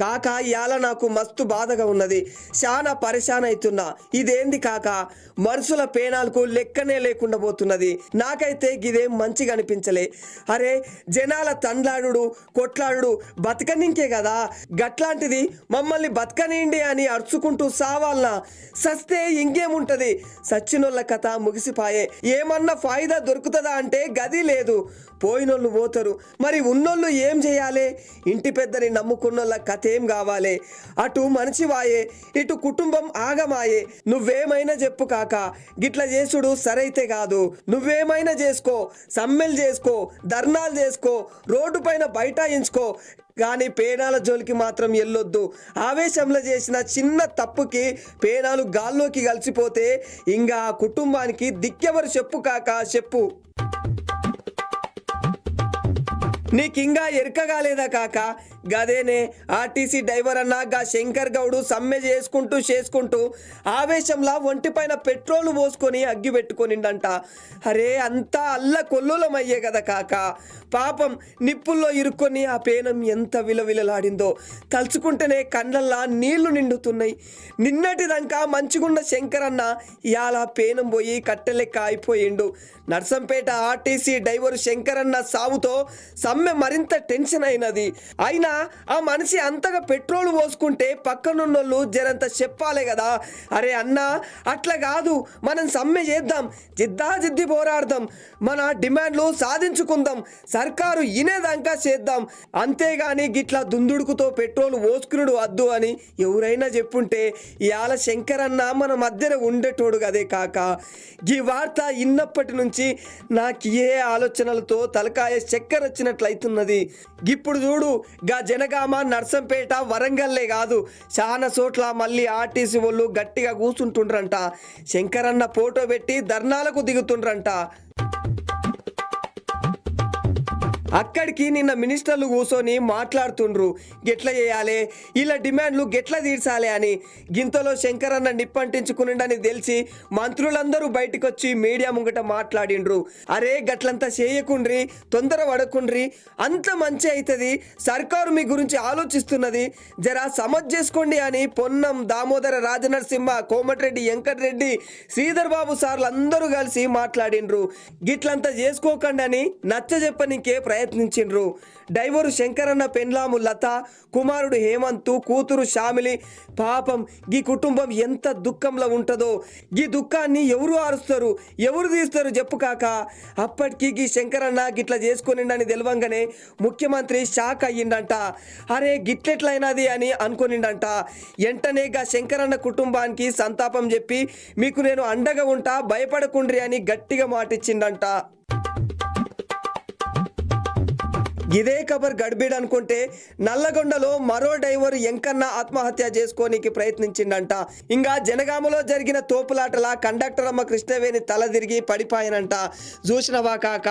కాక ఇయాల నాకు మస్తు బాధగా ఉన్నది, చాలా పరిశాన్ అవుతున్నా. ఇదేంది కాక, మనుషుల పేనాలకు లెక్కనే లేకుండా పోతున్నది. నాకైతే గిదేం మంచిగా అనిపించలే. అరే జనాల తండ్లాడు కొట్లాడు బతకనింకే కదా, గట్లాంటిది మమ్మల్ని బతకనిండి అని అరుచుకుంటూ సావాలనా? సస్తే ఇంకేముంటది, సచ్చినోళ్ళ కథ ముగిసిపాయే. ఏమన్నా ఫాయిదా దొరుకుతుందా అంటే గది లేదు. పోయినోళ్ళు పోతారు, మరి ఉన్నోళ్ళు ఏం చేయాలి? ఇంటి పెద్దని నమ్ముకున్నోళ్ళ కథ ఏం కావాలి? అటు మనిషివాయే, ఇటు కుటుంబం ఆగమాయే. నువ్వేమైనా చెప్పు కాక, గిట్ల చేసుడు సరైతే కాదు. నువ్వేమైనా చేసుకో, సమ్మెలు చేసుకో, ధర్నాలు చేసుకో, రోడ్డు పైన బైఠాయించుకో, కానీ పేనాల జోలికి మాత్రం వెళ్ళొద్దు. ఆవేశంలో చేసిన చిన్న తప్పుకి పేనాలు గాల్లోకి కలిసిపోతే ఇంకా ఆ కుటుంబానికి దిక్కెవరు చెప్పు కాక, చెప్పు. నీకింగా ఎరకగాలేదా కాక, గదేనే ఆర్టీసీ డ్రైవర్ అన్న గా శంకర్ గౌడు సమ్మె చేసుకుంటూ ఆవేశంలా ఒంటిపైన పెట్రోలు పోసుకొని అగ్గి పెట్టుకొనిండంట. అరే అంతా అల్ల కొల్లులమయ్యే కదా కాక. పాపం నిప్పుల్లో ఇరుక్కొని ఆ పేనం ఎంత విలవిలలాడిందో తలుచుకుంటేనే కళ్ళల్లా నీళ్లు నిండుతున్నాయి. నిన్నటిదాకా మంచిగున్న శంకర్ అన్న ఇయాల పేనం పోయి కట్టెలెక్క అయిపోయిండు. నర్సంపేట ఆర్టీసీ డ్రైవరు శంకర్ అన్న సావుతో సమ్మె మరింత టెన్షన్ అయినది. అయినా ఆ మనిషి అంతగా పెట్రోల్ పోసుకుంటే పక్కనున్నోళ్ళు జరంత చెప్పాలే కదా. అరే అన్న అట్లా కాదు, మనం సమ్మె చేద్దాం, జిద్ది పోరాడదాం, మన డిమాండ్లు సాధించుకుందాం, సర్కారు ఇనేదాకా చేద్దాం, అంతేగాని గిట్లా దుందుడుకుతో పెట్రోల్ పోసుకునుడు వద్దు అని ఎవరైనా చెప్పుంటే ఇవాళ శంకర్ అన్న మన మధ్యన ఉండేటోడు కదే కాక. ఈ వార్త ఇన్నప్పటి నుంచి నాకు ఏ ఆలోచనలతో తలకాయ చక్కెర వచ్చినట్లయితున్నది. ఇప్పుడు చూడు, గా జనగామ, నర్సంపేట, వరంగల్లే కాదు, చాలా చోట్ల మళ్ళీ ఆర్టీసీ వాళ్ళు గట్టిగా కూర్చుంటుండ్రంట. శంకరన్న ఫోటో పెట్టి ధర్నాలకు దిగుతుండ్రంట. అక్కడికి నిన్న మినిస్టర్లు కూర్చొని మాట్లాడుతుండ్రు, గెట్ల చేయాలి, ఇలా డిమాండ్లు గెట్ల తీర్చాలి అని. గింతలో శంకరన్న నిప్పంటించుకునిండని తెలిసి మంత్రులందరూ బయటకు వచ్చి మీడియా ముంగట మాట్లాడిండ్రు. అరే గట్లంతా చేయకుండ్రి, తొందర పడకుండ్రి, అంత మంచి అవుతుంది, సర్కారు మీ గురించి ఆలోచిస్తున్నది, జరా సమజ్ చేసుకోండి అని పొన్నం, దామోదర రాజనరసింహ, కోమటిరెడ్డి వెంకటరెడ్డి, శ్రీధర్ బాబు సార్లు అందరూ కలిసి మాట్లాడిండ్రు. గిట్లంతా చేసుకోకండి అని నచ్చజెప్పనికే ప్రయత్నించిండ్రు. డ్రైవరు శంకరన్న పెండ్లాము లత, కుమారుడు హేమంత్, కూతురు షామిలి. పాపం గీ కుటుంబం ఎంత దుఃఖంలో ఉంటుందో. గీ దుఃఖాన్ని ఎవరు ఆరుస్తారు, ఎవరు తీస్తారు చెప్పు కాక. అప్పటికి గీ శంకరన్న గిట్లా చేసుకునిండని తెలవంగానే ముఖ్యమంత్రి షాక్ అయ్యిండంట. అరే గిట్లెట్లయినది అని అనుకునిండంట. వెంటనే గా శంకరన్న కుటుంబానికి సంతాపం చెప్పి మీకు నేను అండగా ఉంటా, భయపడకుండ్రి అని గట్టిగా మాటిచ్చిండంట. ఇదే కబర్ గడిబిడ్ అనుకుంటే నల్లగొండలో మరో డ్రైవర్ ఎంకన్న ఆత్మహత్య చేసుకోనికి ప్రయత్నించిండంట. ఇంకా జనగామలో జరిగిన తోపులాటల కండక్టర్ అమ్మ కృష్ణవేణి తల తిరిగి పడిపాయనంట. చూసినవా కాక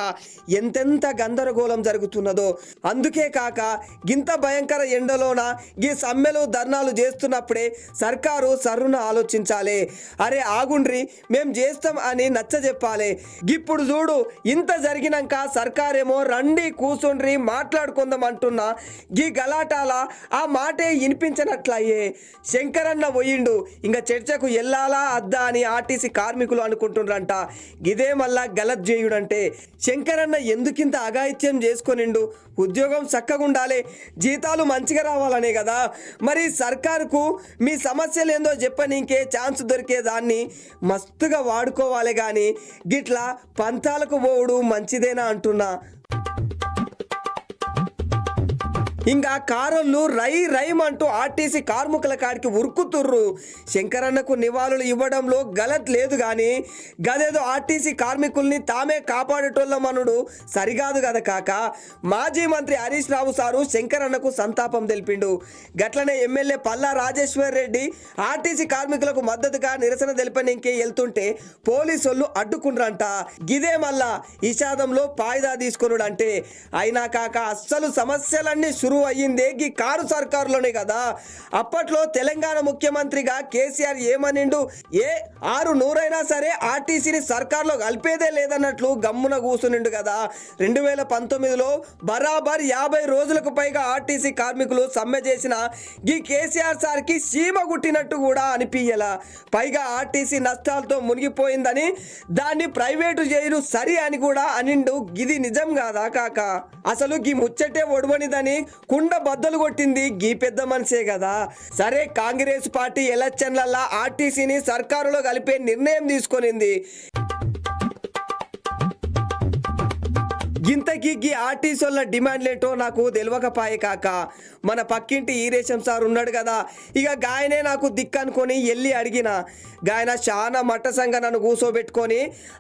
ఎంతెంత గందరగోళం జరుగుతున్నదో. అందుకే కాక గింత భయంకర ఎండలోన ఈ సమ్మెలు ధర్నాలు చేస్తున్నప్పుడే సర్కారు సర్రున ఆలోచించాలి. అరే ఆగుండ్రి, మేం చేస్తాం అని నచ్చ చెప్పాలి. ఇప్పుడు చూడు, ఇంత జరిగినాక సర్కారేమో రండి కూసుండ్రి మాట్లాడుకుందాం అంటున్నా గీ గలాటాల ఆ మాటే వినిపించనట్లయ్యే. శంకరన్న పోయిండు, ఇంకా చర్చకు వెళ్ళాలా అద్దా అని ఆర్టీసీ కార్మికులు అనుకుంటుండ్రంట. గిదే మళ్ళా గలత్ చేయుడంటే. శంకరన్న ఎందుకింత అఘాయిత్యం చేసుకొనిండు? ఉద్యోగం చక్కగా ఉండాలి, జీతాలు మంచిగా రావాలనే కదా. మరి సర్కారుకు మీ సమస్యలు ఏందో చెప్పనీకే ఛాన్స్ దొరికేదాన్ని మస్తుగా వాడుకోవాలి, కానీ గిట్లా పంతాలకు పోవుడు మంచిదేనా అంటున్నా. ఇంకా కారోళ్ళు రైమంటూ ఆర్టీసీ కార్మికుల కాడికి ఉరుకుతుర్రు. శంకరన్నకు నివాళులు ఇవ్వడంలో గలత్ లేదు, కానీ గదేదో ఆర్టీసీ కార్మికుల్ని తామే కాపాడేటోళ్ళమనుడు సరికాదు కదా కాక. మాజీ మంత్రి హరీష్ రావు సారు శంకరన్నకు సంతాపం తెలిపిండు. గట్లనే ఎమ్మెల్యే పల్లా రాజేశ్వర్ రెడ్డి ఆర్టీసీ కార్మికులకు మద్దతుగా నిరసన తెలిపడానికి వెళ్తుంటే పోలీసులు అడ్డుకుండ్రంట. గిదే మళ్ళా ఇషాదంలో పాయిదా తీసుకొనుడు అంటే. అయినా కాక అస్సలు సమస్యలన్నీ సురు సురువు అయ్యిందే గీ కారు సర్కారులోనే కదా. అప్పట్లో తెలంగాణ ముఖ్యమంత్రిగా కేసీఆర్ ఏమనిండు, ఏ 600 సరే ఆర్టీసీని సర్కార్లో కలిపేదే లేదన్నట్లు గమ్మున కూసునిండు కదా. 2019లో బరాబర్ 50 రోజులకు పైగా ఆర్టీసీ కార్మికులు సమ్మె చేసిన గీ కేసీఆర్ సార్కి సీమ గుట్టినట్టు కూడా అనిపించలా. పైగా ఆర్టీసీ నష్టాలతో మునిగిపోయిందని దాన్ని ప్రైవేటు చేయరు సరి అని కూడా అనిండు. గిది నిజం కాదా కాక? అసలు గీ ముచ్చటే ఒడవనిదని కుండ బద్దలు కొట్టింది గీ పెద్ద మనిషే కదా. సరే, కాంగ్రెస్ పార్టీ ఎలక్షన్లల్లా ఆర్టీసీని సర్కారులో కలిపే నిర్ణయం తీసుకొనింది. ఇంతకీ గీ ఆర్టీసీ వాళ్ళ డిమాండ్లేంటో నాకు తెలియకపాయే కాక. మన పక్కింటి ఈరేశం సార్ ఉన్నాడు కదా, ఇక గాయనే నాకు దిక్కు అనుకొని వెళ్ళి అడిగిన. గాయన చాలా మట్టసంగా నన్ను కూసోబెట్టుకొని,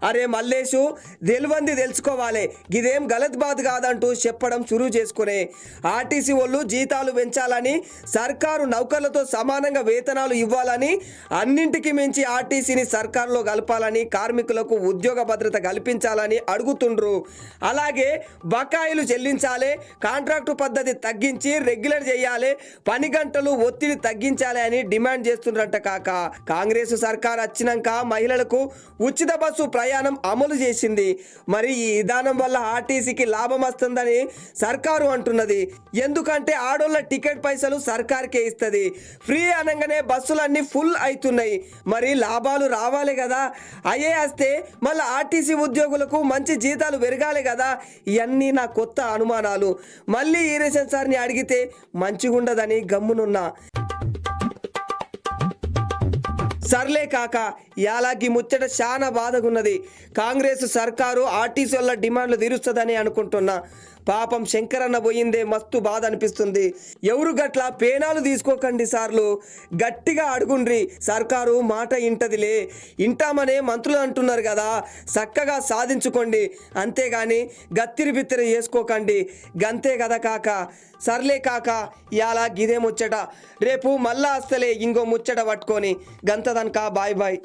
అరే మల్లేషు, తెలివంది తెలుసుకోవాలి, గిదేం గలత్ బాత్ కాదంటూ చెప్పడం చురువు చేసుకునే. ఆర్టీసీ వాళ్ళు జీతాలు పెంచాలని, సర్కారు నౌకర్లతో సమానంగా వేతనాలు ఇవ్వాలని, అన్నింటికి మించి ఆర్టీసీని సర్కారులో కలపాలని, కార్మికులకు ఉద్యోగ భద్రత కల్పించాలని అడుగుతుండ్రు. అలాగే బకాయిలు చెల్లించాలి, కాంట్రాక్టు పద్ధతి తగ్గించి రెగ్యులర్ చేయాలి, పని గంటలు ఒత్తిడి తగ్గించాలి అని డిమాండ్ చేస్తుండ్రంట కాక. కాంగ్రెస్ సర్కార్ వచ్చినాక మహిళలకు ఉచిత బస్సు ప్రయాణం అమలు చేసింది. మరి ఈ విధానం వల్ల ఆర్టీసీకి లాభం వస్తుందని సర్కారు అంటున్నది. ఎందుకంటే ఆడోళ్ళ టికెట్ పైసలు సర్కార్కే ఇస్తుంది. ఫ్రీ అనగానే బస్సులన్నీ ఫుల్ అవుతున్నాయి. మరి లాభాలు రావాలి కదా. అయ్యే వస్తే మళ్ళీ ఆర్టీసీ ఉద్యోగులకు మంచి జీతాలు పెరగాలి కదా. ఇవన్నీ నా కొత్త అనుమానాలు. మళ్ళీ ఈరేషన్ సార్ని అడిగితే మంచిగుండదని గమ్మునున్నా. సర్లే కాక, యాలాగి ముచ్చట చాలా బాధగున్నది. కాంగ్రెస్ సర్కారు ఆర్టీసీ వాళ్ళ డిమాండ్లు తీరుస్తుందని అనుకుంటున్నా. పాపం శంకరన్న పోయిందే మస్తు బాధ అనిపిస్తుంది. ఎవరు గట్ల పేనాలు తీసుకోకండి సార్లు, గట్టిగా అడుగుండ్రి, సర్కారు మాట ఇంటదిలే. ఇంటామనే మంత్రులు అంటున్నారు కదా, చక్కగా సాధించుకోండి, అంతేగాని గత్తిరి బిత్తిరి చేసుకోకండి. గంతే కదా కాక. సర్లే కాక, ఇయాల గిదే ముచ్చట. రేపు మళ్ళా వస్తలే ఇంకో ముచ్చట పట్టుకొని. గంతదనక బాయ్ బాయ్.